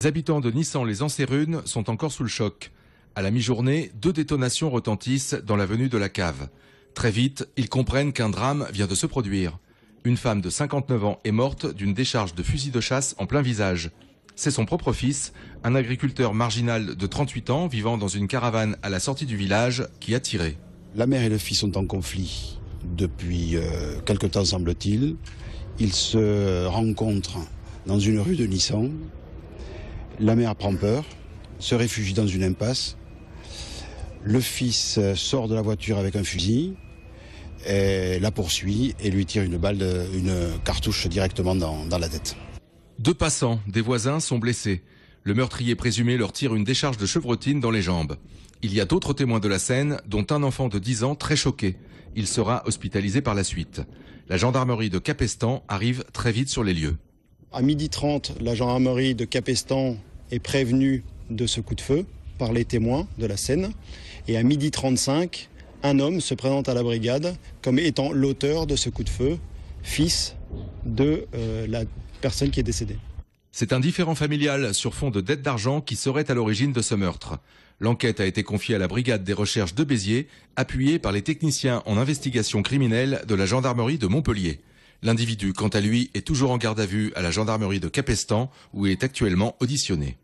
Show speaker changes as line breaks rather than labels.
Les habitants de Nissan-les-Ansérunes sont encore sous le choc. À la mi-journée, 2 détonations retentissent dans l'avenue de la Cave. Très vite, ils comprennent qu'un drame vient de se produire. Une femme de 59 ans est morte d'une décharge de fusil de chasse en plein visage. C'est son propre fils, un agriculteur marginal de 38 ans vivant dans une caravane à la sortie du village, qui a tiré.
La mère et le fils sont en conflit depuis quelque temps, semble-t-il. Ils se rencontrent dans une rue de Nissan. La mère prend peur, se réfugie dans une impasse. Le fils sort de la voiture avec un fusil, et la poursuit et lui tire une cartouche directement dans la tête.
2 passants, des voisins, sont blessés. Le meurtrier présumé leur tire une décharge de chevrotine dans les jambes. Il y a d'autres témoins de la scène, dont un enfant de 10 ans très choqué. Il sera hospitalisé par la suite. La gendarmerie de Capestan arrive très vite sur les lieux.
À 12h30, la gendarmerie de Capestan est prévenue de ce coup de feu par les témoins de la scène. Et à 12h35, un homme se présente à la brigade comme étant l'auteur de ce coup de feu, fils de la personne qui est décédée.
C'est un différend familial sur fond de dettes d'argent qui serait à l'origine de ce meurtre. L'enquête a été confiée à la brigade des recherches de Béziers, appuyée par les techniciens en investigation criminelle de la gendarmerie de Montpellier. L'individu, quant à lui, est toujours en garde à vue à la gendarmerie de Capestan, où il est actuellement auditionné.